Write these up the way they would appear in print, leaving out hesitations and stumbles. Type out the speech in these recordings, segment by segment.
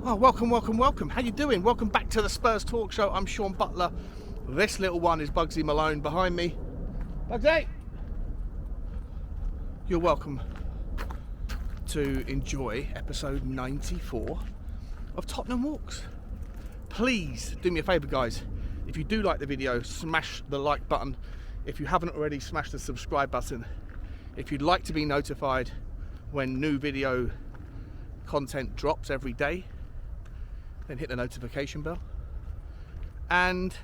Oh, welcome. How you doing? Welcome back to the Spurs Talk Show. I'm Sean Butler. This little one is Bugsy Malone behind me. Bugsy! You're welcome to enjoy episode 94 of Tottenham Walks. Please do me a favour, guys. If you do like the video, smash the like button. If you haven't already, smash the subscribe button. If you'd like to be notified when new video content drops every day, then hit the notification bell. And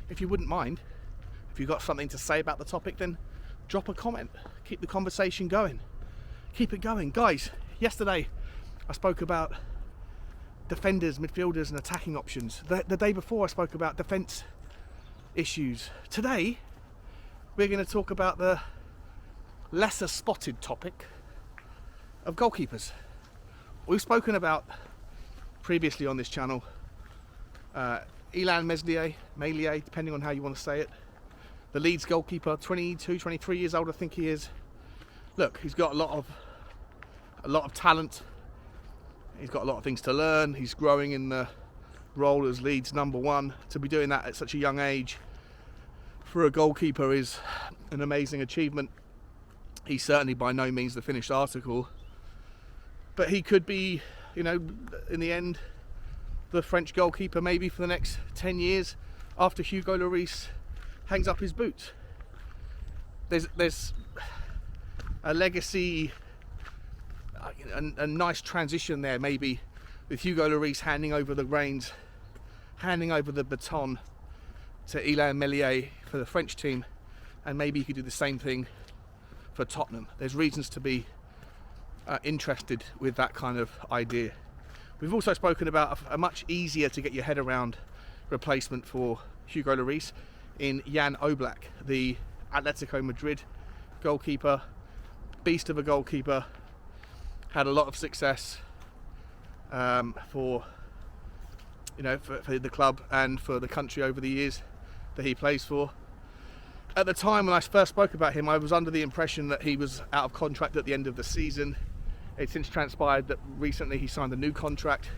if you wouldn't mind, if you've got something to say about the topic, then drop a comment. Keep the conversation going. Keep it going. Guys, yesterday I spoke about defenders, midfielders and attacking options. The day before I spoke about defence issues. Today we're going to talk about the lesser spotted topic of goalkeepers. We've spoken about previously on this channel Illan Meslier, depending on how you want to say it, the Leeds goalkeeper, 22, 23 years old I think he is. Look, he's got a lot of talent. He's got a lot of things to learn. He's growing in the role as Leeds number one. To be doing that at such a young age for a goalkeeper is an amazing achievement. He's certainly by no means the finished article, but he could be, you know, in the end, the French goalkeeper maybe for the next 10 years after Hugo Lloris hangs up his boots. There's a legacy, a nice transition there maybe with Hugo Lloris handing over the reins, handing over the baton to Illan Meslier for the French team, and maybe he could do the same thing for Tottenham. There's reasons to be interested with that kind of idea. We've also spoken about a much easier to get your head around replacement for Hugo Lloris in Jan Oblak, the Atletico Madrid goalkeeper, beast of a goalkeeper, had a lot of success for the club and for the country over the years that he plays for. At the time when I first spoke about him, I was under the impression that he was out of contract at the end of the season. It's since transpired that recently he signed a new contract.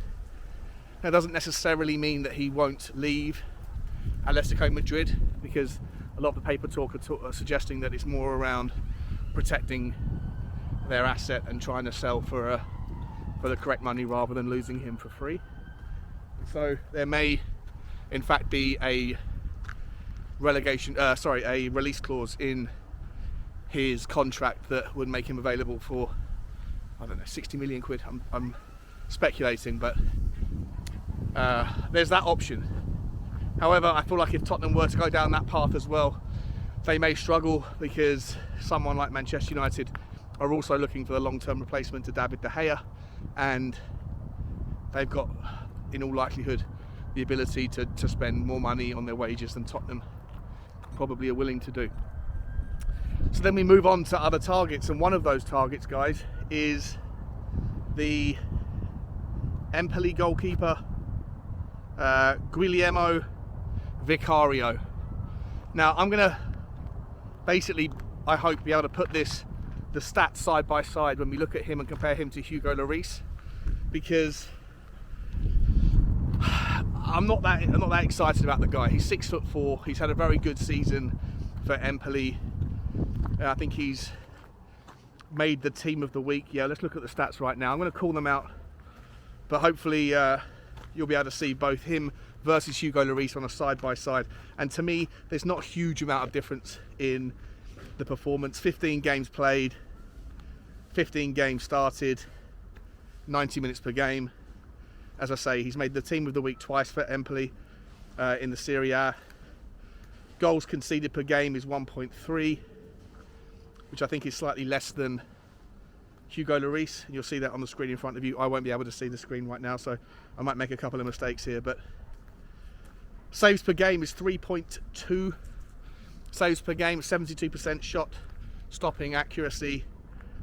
That doesn't necessarily mean that he won't leave Atletico Madrid, because a lot of the paper talk are suggesting that it's more around protecting their asset and trying to sell for the correct money rather than losing him for free. So there may in fact be a release clause in his contract that would make him available for, I don't know, 60 million quid. I'm speculating, but there's that option. However, I feel like if Tottenham were to go down that path as well, they may struggle, because someone like Manchester United are also looking for the long-term replacement to David De Gea, and they've got, in all likelihood, the ability to spend more money on their wages than Tottenham probably are willing to do. So then we move on to other targets, and one of those targets, guys, is the Empoli goalkeeper, Gugliermo Vicario. Now I'm gonna basically, I hope, be able to put the stats side by side when we look at him and compare him to Hugo Lloris, because I'm not that excited about the guy. He's 6'4". He's had a very good season for Empoli. I think he's made the team of the week. Yeah, let's look at the stats right now. I'm going to call them out, but hopefully you'll be able to see both him versus Hugo Lloris on a side-by-side. And to me, there's not a huge amount of difference in the performance. 15 games played, 15 games started, 90 minutes per game. As I say, he's made the team of the week twice for Empoli in the Serie A. Goals conceded per game is 1.3, which I think is slightly less than Hugo Lloris. You'll see that on the screen in front of you. I won't be able to see the screen right now, so I might make a couple of mistakes here. But saves per game is 3.2. Saves per game, 72% shot stopping accuracy.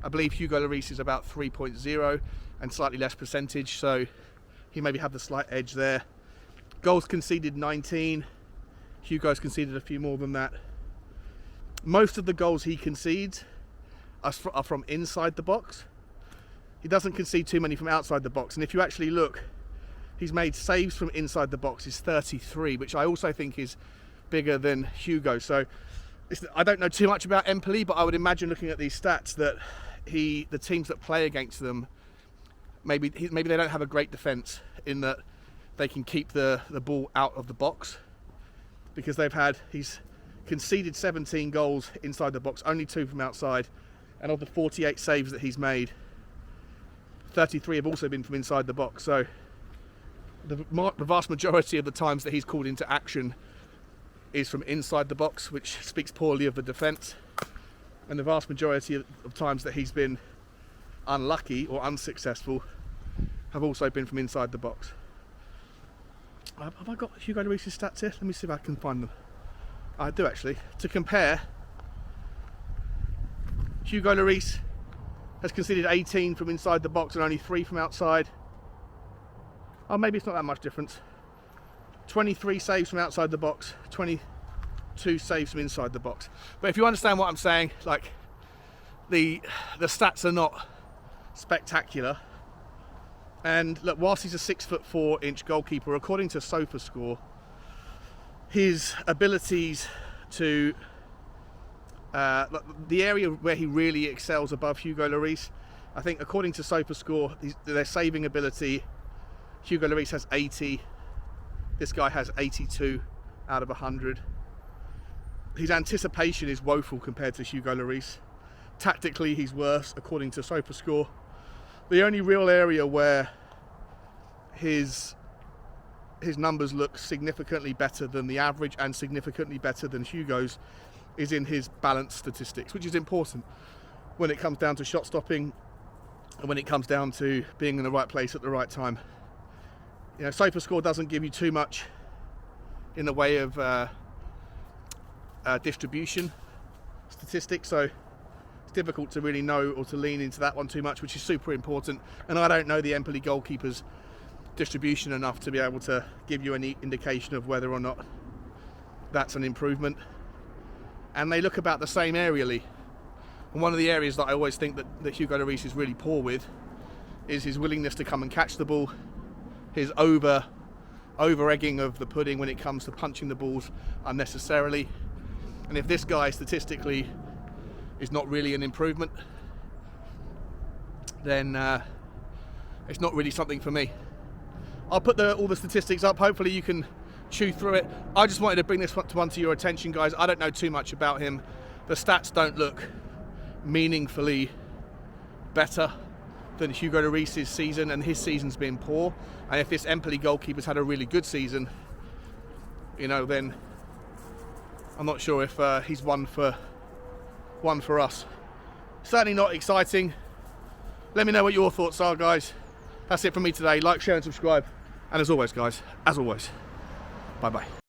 I believe Hugo Lloris is about 3.0 and slightly less percentage, so he maybe have the slight edge there. Goals conceded 19. Hugo's conceded a few more than that. Most of the goals he concedes are from inside the box. He doesn't concede too many from outside the box. And if you actually look he's made saves from inside the box is 33, which I also think is bigger than Hugo. So I don't know too much about Empoli, but I would imagine looking at these stats that the teams that play against them, maybe they don't have a great defence in that they can keep the ball out of the box, because he's conceded 17 goals inside the box, only 2 from outside, and of the 48 saves that he's made, 33 have also been from inside the box. So the vast majority of the times that he's called into action is from inside the box, which speaks poorly of the defence, and the vast majority of times that he's been unlucky or unsuccessful have also been from inside the box. Have I got Hugo Lloris's stats here? Let me see if I can find them. I do actually. To compare, Hugo Lloris has conceded 18 from inside the box and only 3 from outside. Oh, maybe it's not that much difference. 23 saves from outside the box, 22 saves from inside the box. But if you understand what I'm saying, like the stats are not spectacular. And look, whilst he's a 6'4" goalkeeper, according to SofaScore, his abilities to the area where he really excels above Hugo Lloris, I think according to SofaScore, their saving ability, Hugo Lloris has 80, this guy has 82 out of 100. His anticipation is woeful compared to Hugo Lloris. Tactically, he's worse according to SofaScore. The only real area where his numbers look significantly better than the average and significantly better than Hugo's is in his balance statistics, which is important when it comes down to shot stopping and when it comes down to being in the right place at the right time. You know, SofaScore doesn't give you too much in the way of distribution statistics, so it's difficult to really know or to lean into that one too much, which is super important. And I don't know the Empoli goalkeeper's distribution enough to be able to give you any indication of whether or not that's an improvement. And they look about the same aerially. And one of the areas that I always think that Hugo Lloris is really poor with is his willingness to come and catch the ball, his over-egging of the pudding when it comes to punching the balls unnecessarily. And if this guy statistically is not really an improvement, then it's not really something for me. I'll put all the statistics up. Hopefully you can chew through it. I just wanted to bring this one to your attention, guys. I don't know too much about him. The stats don't look meaningfully better than Hugo Lloris's season, and his season's been poor. And if this Empoli goalkeeper's had a really good season, you know, then I'm not sure if he's one for us. Certainly not exciting. Let me know what your thoughts are, guys. That's it from me today. Like, share and subscribe. And as always, guys, bye bye.